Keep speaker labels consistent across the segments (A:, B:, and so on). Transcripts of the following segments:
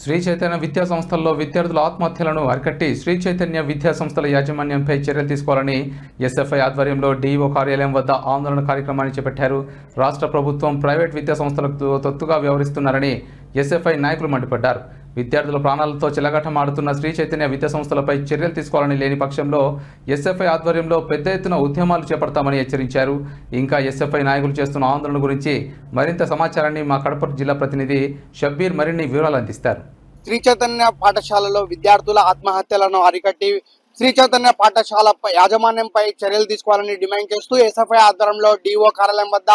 A: శ్రీ చైతన్య విద్యా సంస్థల్లో విద్యార్థుల ఆత్మహత్యలను అరికట్టి శ్రీ చైతన్య విద్యా సంస్థల యాజమాన్యంపై చర్యలు తీసుకోవాలని ఎస్ఎఫ్ఐ ఆధ్వర్యంలో డీఈఓ కార్యాలయం వద్ద ఆందోళన కార్యక్రమాన్ని చేపట్టారు. రాష్ట్ర ప్రభుత్వం ప్రైవేట్ విద్యా సంస్థలకు తొత్తుగా వ్యవహరిస్తున్నారని ఎస్ఎఫ్ఐ నాయకులు మండిపడ్డారు. విద్యార్థుల ప్రాణాలతో చెలగాటమాడుతున్న శ్రీ చైతన్య విద్యా సంస్థలపై చర్యలు తీసుకోవాలని లేని పక్షంలో ఎస్ఎఫ్ఐ ఆధ్వర్యంలో పెద్ద ఎత్తున ఉద్యమాలు చేపడతామని హెచ్చరించారు. ఇంకా ఎస్ఎఫ్ఐ నాయకులు చేస్తున్న ఆందోళన గురించి మరింత సమాచారాన్ని మా కడప జిల్లా ప్రతినిధి షబ్బీర్ మరిన్ని వివరాలు అందిస్తారు.
B: శ్రీ చైతన్య పాఠశాలలో విద్యార్థుల ఆత్మహత్యలను అరికట్టి శ్రీ చైతన్య పాఠశాల యాజమాన్యంపై చర్యలు తీసుకోవాలని డిమాండ్ చేస్తూ ఎస్ఎఫ్ఐ ఆధ్వర్యంలో డిఓ కార్యాలయం వద్ద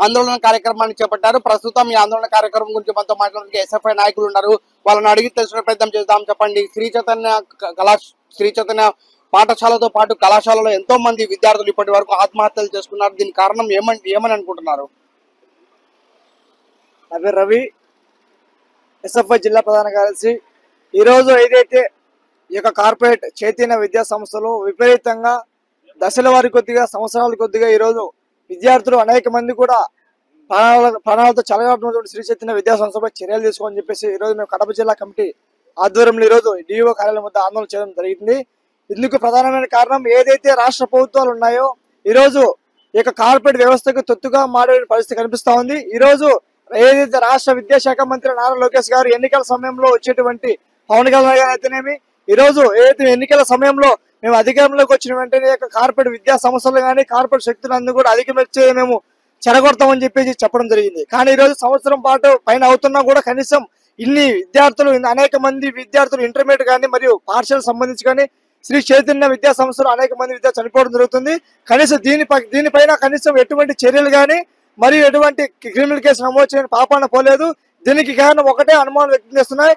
B: ఆందోళన కార్యక్రమాన్ని చేపట్టారు. ప్రస్తుతం ఈ ఆందోళన కార్యక్రమం గురించి మనతో మాట్లాడడానికి ఎస్ఎఫ్ఐ నాయకులు ఉన్నారు. వాళ్ళని అడిగి తెలుసుకునే ప్రయత్నం చేద్దాం. చెప్పండి, శ్రీ చైతన్య పాఠశాలతో పాటు కళాశాలలో ఎంతో మంది విద్యార్థులు ఇప్పటి వరకు ఆత్మహత్యలు చేసుకున్నారు. దీనికి కారణం ఏమని అనుకుంటున్నారు?
C: అవి రవి, ఎస్ఎఫ్ఐ జిల్లా ప్రధాన కార్యదర్శి. ఈరోజు ఏదైతే ఈ యొక్క కార్పొరేట్ చైతన్య విద్యా సంస్థలు విపరీతంగా దశల వారి కొద్దిగా సంవత్సరాల కొద్దిగా ఈరోజు విద్యార్థులు అనేక మంది కూడా ప్రాణాలతో చెలగాటటువంటి శ్రీ చైతన్య విద్యా సంస్థపై చర్యలు తీసుకోమని చెప్పేసి ఈరోజు మేము కడప జిల్లా కమిటీ ఆధ్వర్యంలో ఈరోజు డిఓ కార్యాలయం వద్ద ఆందోళన చేయడం జరిగింది. ఇందుకు ప్రధానమైన కారణం ఏదైతే రాష్ట్ర ప్రభుత్వాలు ఉన్నాయో ఈరోజు ఈ యొక్క కార్పొరేట్ వ్యవస్థకు తొత్తుగా మారే పరిస్థితి కనిపిస్తా ఉంది. ఈరోజు ఏదైతే రాష్ట్ర విద్యాశాఖ మంత్రి నారా లోకేష్ గారు ఎన్నికల సమయంలో వచ్చేటువంటి పవన్ కళ్యాణ్ గారు అయితేనేమి, ఈరోజు ఏదైతే ఎన్నికల సమయంలో మేము అధికారంలోకి వచ్చిన వెంటనే కార్పొరేట్ విద్యా సంస్థలు కానీ కార్పొరేట్ శక్తులందరూ కూడా అధిగమించే మేము చెరగొడతామని చెప్పేసి చెప్పడం జరిగింది. కానీ ఈరోజు సంవత్సరం పాటు పైన అవుతున్నా కూడా కనీసం ఇన్ని విద్యార్థులు అనేక మంది విద్యార్థులు ఇంటర్మీడియట్ కానీ మరియు పాఠశాల సంబంధించి కానీ శ్రీ చైతన్య విద్యా సంస్థలు అనేక మంది విద్యార్థులు చనిపోవడం జరుగుతుంది. కనీసం దీనిపైన కనీసం ఎటువంటి చర్యలు కానీ మరియు ఎటువంటి క్రిమినల్ కేసు నమోదు చేయని పాపాన పోలేదు. దీనికి కారణం ఒకటే అనుమానం వ్యక్తం చేస్తున్నాయి.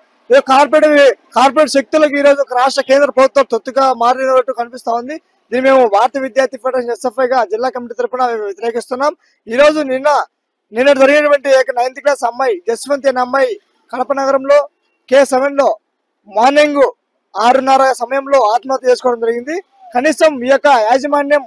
C: కార్పొరేట్ శక్తులకు ఈరోజు రాష్ట్ర కేంద్ర ప్రభుత్వం తొత్తుగా మారినట్టు కనిపిస్తా ఉంది. దీన్ని మేము భారత విద్యార్థి ఫెడరేషన్ ఎస్ఎఫ్ఐగా జిల్లా కమిటీ తరఫున వ్యతిరేకిస్తున్నాం. ఈ రోజు నిన్న జరిగినటువంటి 9th క్లాస్ అమ్మాయి జస్వంత్ అనే అమ్మాయి కడప నగరంలో K7 లో మార్నింగ్ 6:30 సమయంలో ఆత్మహత్య చేసుకోవడం జరిగింది. కనీసం ఈ యొక్క యాజమాన్యం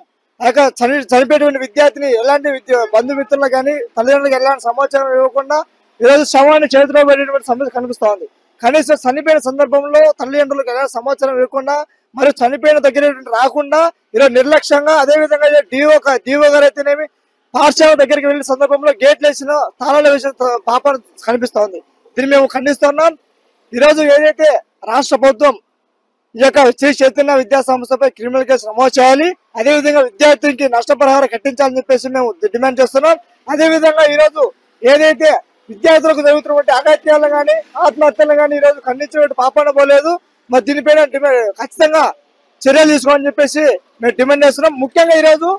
C: చనిపోయేటువంటి విద్యార్థిని ఎలాంటి బంధుమిత్రులు కానీ తల్లిదండ్రులకు ఎలాంటి సమాచారం ఇవ్వకుండా ఈరోజు శవాన్ని చేతిలో పెట్టేటువంటి సమస్య కనిపిస్తా ఉంది. కనీసం చనిపోయిన సందర్భంలో తల్లిదండ్రులకు ఎలాంటి సమాచారం ఇవ్వకుండా మరియు చనిపోయిన దగ్గర రాకుండా ఈరోజు నిర్లక్ష్యంగా, అదేవిధంగా డిఓ గారు అయితేనేమి పాఠశాల దగ్గరికి వెళ్ళిన సందర్భంలో గేట్లు వేసిన తాళాలు వేసిన పాప కనిపిస్తా ఉంది. దీన్ని మేము ఖండిస్తున్నాం. ఈరోజు ఏదైతే రాష్ట్ర ప్రభుత్వం ఈ యొక్క శ్రీ చైతన్య విద్యా సంస్థపై క్రిమినల్ కేసు నమోదు చేయాలి, అదేవిధంగా విద్యార్థులకి నష్టపరిహారం కట్టించాలని చెప్పేసి మేము డిమాండ్ చేస్తున్నాం. అదేవిధంగా ఈరోజు ఏదైతే విద్యార్థులకు జరుగుతున్నటువంటి అగత్యాలు కానీ ఆత్మహత్యలు కానీ ఈరోజు ఖండించినటువంటి పాపాన పోలేదు. మరి దీనిపైన ఖచ్చితంగా చర్యలు తీసుకోవాలని చెప్పేసి మేము డిమాండ్ చేస్తున్నాం. ముఖ్యంగా ఈరోజు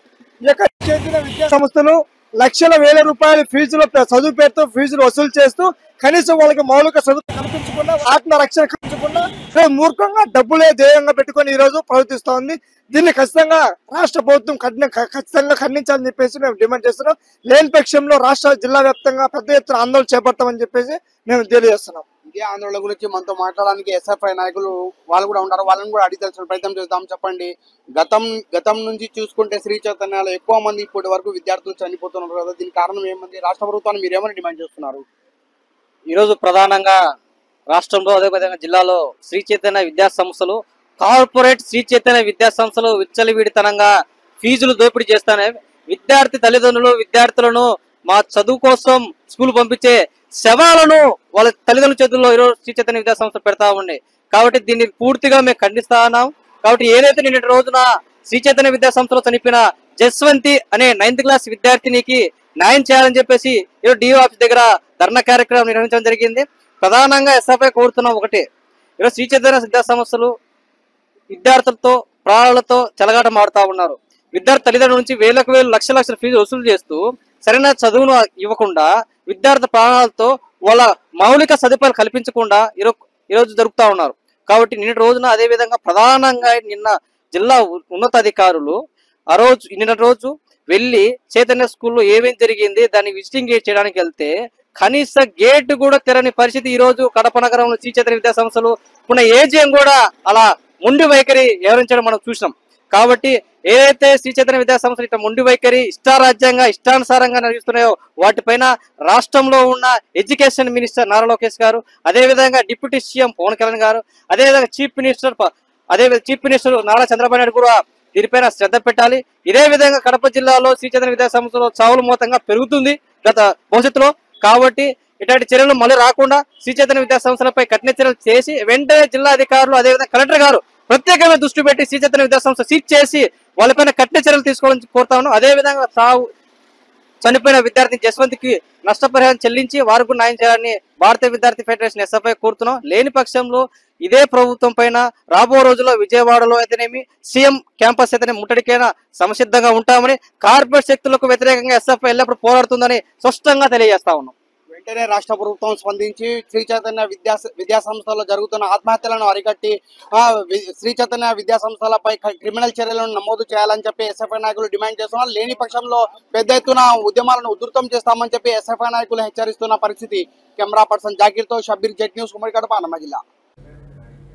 C: ఈ యొక్క చైతన్య విద్యా సంస్థలు లక్షల వేల రూపాయల ఫీజులు చదువు పేరుతో ఫీజులు వసూలు చేస్తూ కనీసం వాళ్ళకి మౌలిక చదువు కల్పించకుండా, ఆత్మరక్షణ కల్పించకుండా మూర్ఖంగా డబ్బులే ధ్యేయంగా పెట్టుకొని ఈ రోజు ప్రవర్తిస్తూ ఉంది. దీన్ని ఖచ్చితంగా రాష్ట్ర ప్రభుత్వం ఖచ్చితంగా ఖండించాలని చెప్పేసి మేము డిమాండ్ చేస్తున్నాం. లేని పక్షంలో రాష్ట్ర జిల్లా వ్యాప్తంగా పెద్ద ఎత్తున ఆందోళన చేపడతామని చెప్పేసి మేము తెలియజేస్తున్నాం.
B: ఇదే ఆందోళన గురించి మనతో మాట్లాడడానికి ఎస్ఎఫ్ఐ నాయకులు వాళ్ళు కూడా ఉంటారు. వాళ్ళని కూడా అడిగి తెలుసుకునే ప్రయత్నం చేద్దాం. చెప్పండి, గతం నుంచి చూసుకుంటే శ్రీ చైతన్యాలో ఎక్కువ మంది ఇప్పటి వరకు విద్యార్థులు చనిపోతున్నారు కదా, దీనికి కారణం ఏమంది? రాష్ట్ర ప్రభుత్వాన్ని మీరు ఏమని డిమాండ్ చేస్తున్నారు?
D: ఈరోజు ప్రధానంగా రాష్ట్రంలో అదేవిధంగా జిల్లాలో శ్రీ చైతన్య విద్యా సంస్థలు, కార్పొరేట్ శ్రీ చైతన్య విద్యా సంస్థలు విచ్చలవిడితనంగా ఫీజులు దోపిడీ చేస్తానే విద్యార్థి తల్లిదండ్రులు విద్యార్థులను మా చదువు కోసం స్కూల్ పంపించే శవాలను వాళ్ళ తల్లిదండ్రుల చేతుల్లో ఈరోజు శ్రీ చైతన్య విద్యా సంస్థ పెడతా ఉన్నాయి. కాబట్టి దీన్ని పూర్తిగా మేము ఖండిస్తా ఉన్నాం. కాబట్టి ఏదైతే నిన్నటి రోజున శ్రీ చైతన్య విద్యా సంస్థలో చనిపోయిన జస్వంతి అనే 9th క్లాస్ విద్యార్థినికి న్యాయం చేయాలని చెప్పేసి ఈరోజు డిఓ ఆఫీస్ దగ్గర ధర్నా కార్యక్రమం నిర్వహించడం జరిగింది. ప్రధానంగా ఎస్ఎఫ్ఐ కోరుతున్నాం ఒకటి, ఈరోజు శ్రీ చైతన్య విద్యా సంస్థలు విద్యార్థులతో ప్రాణాలతో చెలగాట మాడుతూ ఉన్నారు. విద్యార్థి తల్లిదండ్రుల నుంచి వేలకు వేలు లక్షల ఫీజు వసూలు చేస్తూ సరైన చదువును ఇవ్వకుండా విద్యార్థి ప్రాణాలతో వాళ్ళ మౌలిక సదుపాయాలు కల్పించకుండా ఈరోజు జరుపుతా ఉన్నారు. కాబట్టి నిన్నటి రోజున అదేవిధంగా ప్రధానంగా నిన్న జిల్లా ఉన్నతాధికారులు నిన్నటి రోజు వెళ్ళి చైతన్య స్కూల్లో ఏమేమి జరిగింది దాన్ని విజిటింగ్ చేయడానికి వెళ్తే కనీస గేట్ కూడా తెరని పరిస్థితి ఈ రోజు కడప నగరంలో శ్రీ చైతన్య విద్యా సంస్థలు ఉన్న ఏజీఎం కూడా అలా ముందు వైఖరి వివరించడం మనం చూసినాం. కాబట్టి ఏదైతే శ్రీ చైతన్య విద్యా సంస్థలు ఇట్లా మొండి వైఖరి ఇష్టారాజ్యంగా ఇష్టానుసారంగా నిర్వహిస్తున్నాయో వాటిపైన రాష్ట్రంలో ఉన్న ఎడ్యుకేషన్ మినిస్టర్ నారా లోకేష్ గారు, అదేవిధంగా డిప్యూటీ సీఎం పవన్ కళ్యాణ్ గారు, అదేవిధంగా చీఫ్ మినిస్టర్ నారా చంద్రబాబు నాయుడు కూడా దీనిపైన శ్రద్ధ పెట్టాలి. ఇదే విధంగా కడప జిల్లాలో శ్రీ చైతన్య విద్యా సంస్థలో చావుల మూతంగా పెరుగుతుంది గత భవిష్యత్తులో. కాబట్టి ఇట్లాంటి చర్యలు మళ్ళీ రాకుండా శ్రీ చైతన్య విద్యా సంస్థలపై కఠిన చర్యలు చేసి వెంటనే జిల్లా అధికారులు అదేవిధంగా కలెక్టర్ గారు ప్రత్యేకంగా దృష్టి పెట్టి శ్రీ చైతన్య విద్యా సంస్థ సీజ్ చేసి వాళ్ళపైన కఠిన చర్యలు తీసుకోవాలని కోరుతా ఉన్నాం. అదేవిధంగా చనిపోయిన విద్యార్థి జస్వంత్కి నష్టపరిహారం చెల్లించి వారికి న్యాయం చేయాలని భారతీయ విద్యార్థి ఫెడరేషన్ ఎస్ఎఫ్ఐ కోరుతున్నాం. లేని పక్షంలో ఇదే ప్రభుత్వం పైన రాబో రోజుల్లో విజయవాడలో అయితేనేమి సీఎం క్యాంపస్ అయితేనే ముట్టడికైనా సంసిద్ధంగా ఉంటామని, కార్పొరేట్ శక్తులకు వ్యతిరేకంగా ఎస్ఎఫ్ఐ ఎల్లప్పుడూ పోరాడుతుందని స్పష్టంగా తెలియజేస్తా ఉన్నాం.
B: వెంటనే రాష్ట్ర ప్రభుత్వం స్పందించి శ్రీ చైతన్య విద్యా సంస్థల్లో జరుగుతున్న ఆత్మహత్యలను అరికట్టి శ్రీ చైతన్య విద్యా సంస్థలపై క్రిమినల్ చర్యలను నమోదు చేయాలని చెప్పి ఎస్ఎఫ్ఐ నాయకులు డిమాండ్ చేస్తున్నారు. లేని పక్షంలో పెద్ద ఎత్తున ఉద్యమాలను ఉధృతం చేస్తామని చెప్పి ఎస్ఎఫ్ఐ నాయకులు హెచ్చరిస్తున్న పరిస్థితి. కెమెరా పర్సన్ జాకీర్తో షబ్బీర్, జెట్ న్యూస్, ఉమ్మడి కడప, అన్నమయ్య జిల్లా.